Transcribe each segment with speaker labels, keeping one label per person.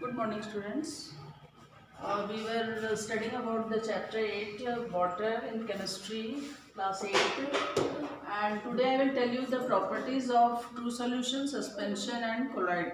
Speaker 1: Good morning, students. We were studying about the chapter 8, water in chemistry, class 8. And today I will tell you the properties of true solution, suspension and colloid.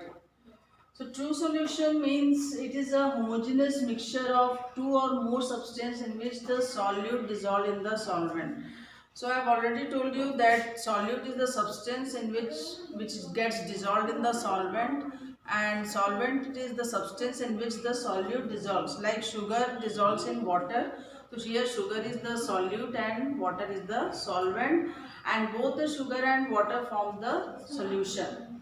Speaker 1: So true solution means it is a homogeneous mixture of two or more substances in which the solute dissolve in the solvent. So I have already told you that solute is the substance in which gets dissolved in the solvent, and solvent is the substance in which the solute dissolves. Like sugar dissolves in water. So here sugar is the solute and water is the solvent, and both the sugar and water form the solution.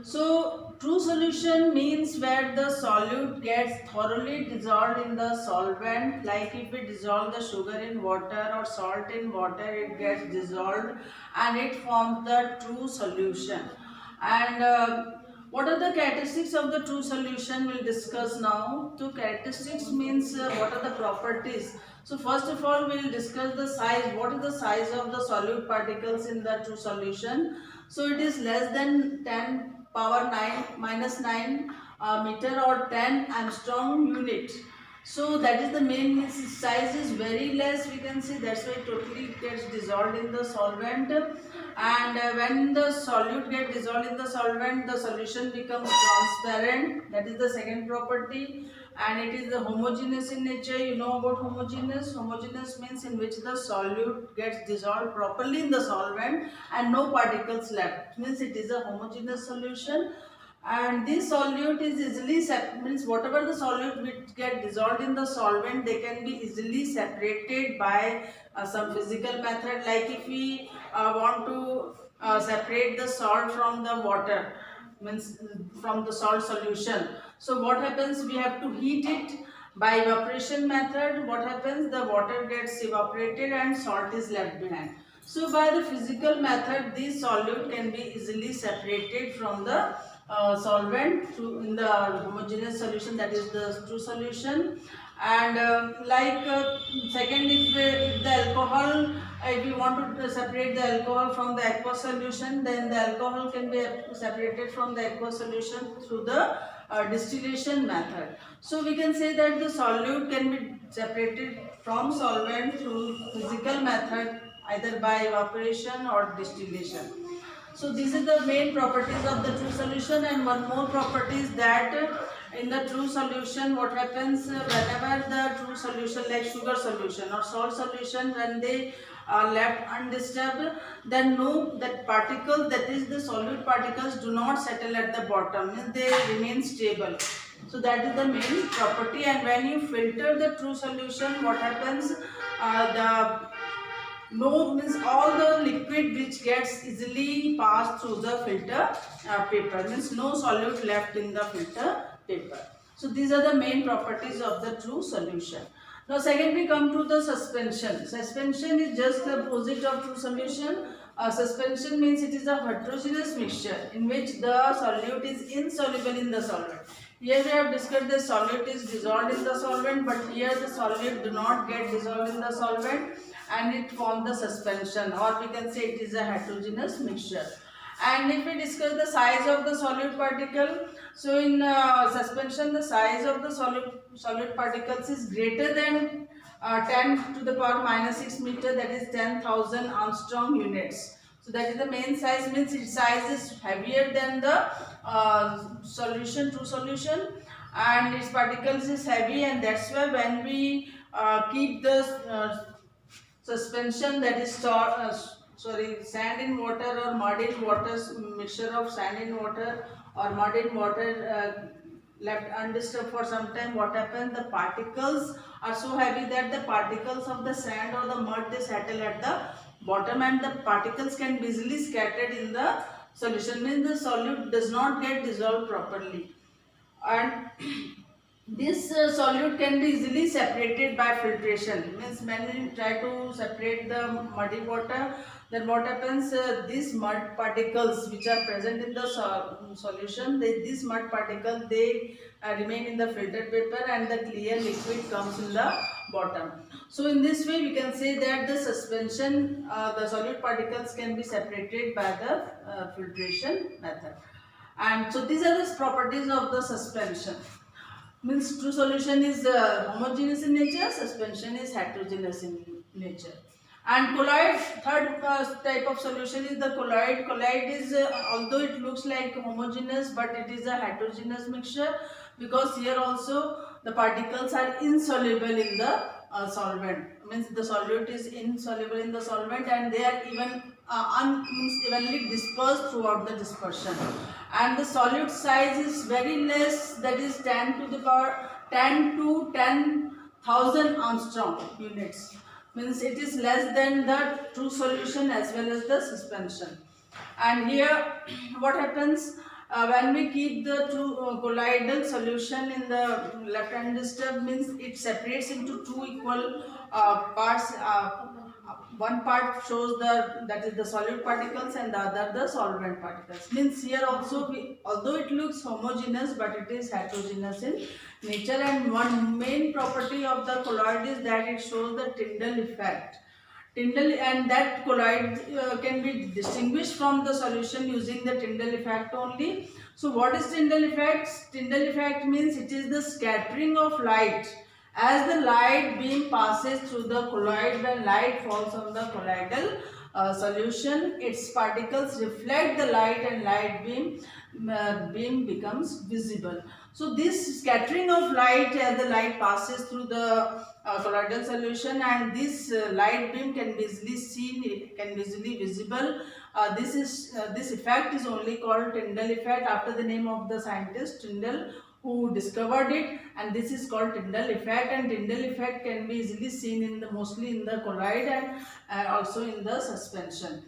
Speaker 1: So true solution means where the solute gets thoroughly dissolved in the solvent, like if we dissolve the sugar in water or salt in water, it gets dissolved and it forms the true solution. And what are the characteristics of the true solution? We'll discuss now. So characteristics means what are the properties. So first of all, we'll discuss the size. What is the size of the solute particles in the true solution? So it is less than 10 power 9 minus 9 meter or 10 Armstrong unit. So that is the main size is very less, we can see, that's why it totally gets dissolved in the solvent. And when the solute get dissolved in the solvent, the solution becomes transparent. That is the second property. And it is the homogeneous in nature. You know about homogeneous. Homogeneous means in which the solute gets dissolved properly in the solvent and no particles left. It means it is a homogeneous solution. And this solute is easily means whatever the solute which get dissolved in the solvent, they can be easily separated by some physical method. Like if we want to separate the salt from the water, means from the salt solution, so what happens, we have to heat it by evaporation method. What happens, the water gets evaporated and salt is left behind. So by the physical method, this solute can be easily separated from the solvent in the homogeneous solution, that is the true solution. And second, if the alcohol, if we want to separate the alcohol from the aqueous solution, then the alcohol can be separated from the aqueous solution through the distillation method. So we can say that the solute can be separated from solvent through physical method, either by evaporation or distillation. So these are the main properties of the true solution. And one more property is that in the true solution, what happens, whenever the true solution like sugar solution or salt solution, when they are left undisturbed, then no, that particle, that is the solute particles, do not settle at the bottom, means they remain stable. So that is the main property. And when you filter the true solution, what happens, the no, means all the liquid which gets easily passed through the filter paper, means no solute left in the filter paper. So these are the main properties of the true solution. Now second, we come to the suspension. Suspension is just the opposite of true solution. Suspension means it is a heterogeneous mixture in which the solute is insoluble in the solvent. Here we have discussed the solute is dissolved in the solvent, but here the solute do not get dissolved in the solvent and it forms the suspension, or we can say it is a heterogeneous mixture. And if we discuss the size of the solute particle, so in suspension, the size of the solute particles is greater than 10 to the power minus 6 meter, that is 10,000 Armstrong units. So that is the main size, means its size is heavier than the true solution, and its particles is heavy, and that's why when we keep the suspension, that is sand in water or mud in water, mixture of sand in water or mud in water, left undisturbed for some time, what happens, the particles are so heavy that the particles of the sand or the mud, they settle at the bottom and the particles can be easily scattered in the solution, means the solute does not get dissolved properly. And this solute can be easily separated by filtration, means when we try to separate the muddy water, then what happens, these mud particles which are present in the solution, these mud particles, they remain in the filtered paper and the clear liquid comes in the bottom. So in this way we can say that the suspension, the solute particles can be separated by the filtration method. And so these are the properties of the suspension. Means true solution is homogeneous in nature, suspension is heterogeneous in nature. And colloid, third type of solution is the colloid. Colloid is, although it looks like homogeneous, but it is a heterogeneous mixture, because here also the particles are insoluble in the solvent. Means the solute is insoluble in the solvent, and they are even means evenly dispersed throughout the dispersion. And the solute size is very less, that is 10 to the power 10 to 10,000 Armstrong units. Means it is less than the true solution as well as the suspension. And here what happens when we keep the two colloidal solution in the left hand disturb, means it separates into two equal parts. One part shows that is the solute particles, and the other the solvent particles. Means here also although it looks homogeneous, but it is heterogeneous in nature. And one main property of the colloid is that it shows the Tyndall effect. Tyndall, and that colloid can be distinguished from the solution using the Tyndall effect only. So what is Tyndall effect? Tyndall effect means it is the scattering of light. As the light beam passes through the colloid, when light falls on the colloidal solution, its particles reflect the light, and light beam becomes visible. So this scattering of light as the light passes through the colloidal solution, and this light beam can be easily seen, it can be easily visible. This effect is only called Tyndall effect, after the name of the scientist Tyndall, who discovered it, and this is called Tyndall effect. And Tyndall effect can be easily seen in the mostly in the colloid and also in the suspension.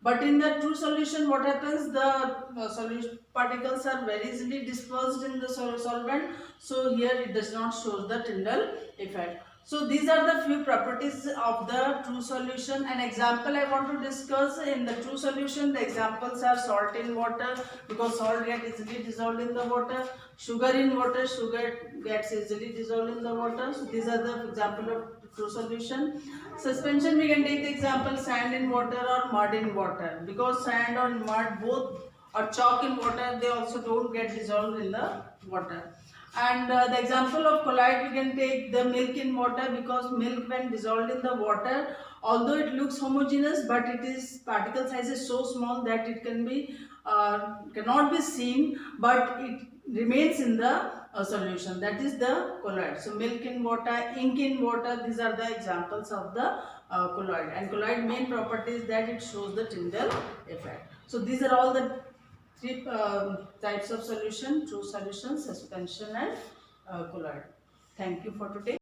Speaker 1: But in the true solution, what happens? The solution particles are very easily dispersed in the solvent. So here it does not show the Tyndall effect. So these are the few properties of the true solution. An example I want to discuss in the true solution. The examples are salt in water, because salt gets easily dissolved in the water. Sugar in water, sugar gets easily dissolved in the water. So these are the example of true solution. Suspension, we can take the example sand in water or mud in water, because sand or mud both, or chalk in water, they also don't get dissolved in the water. And the example of colloid, we can take the milk in water, because milk when dissolved in the water, although it looks homogeneous, but it is particle size is so small that it cannot be seen, but it remains in the solution. That is the colloid. So milk in water, ink in water, these are the examples of the colloid. And colloid main property is that it shows the Tyndall effect. So these are all the three types of solution: true solution, suspension, and colloid. Thank you for today.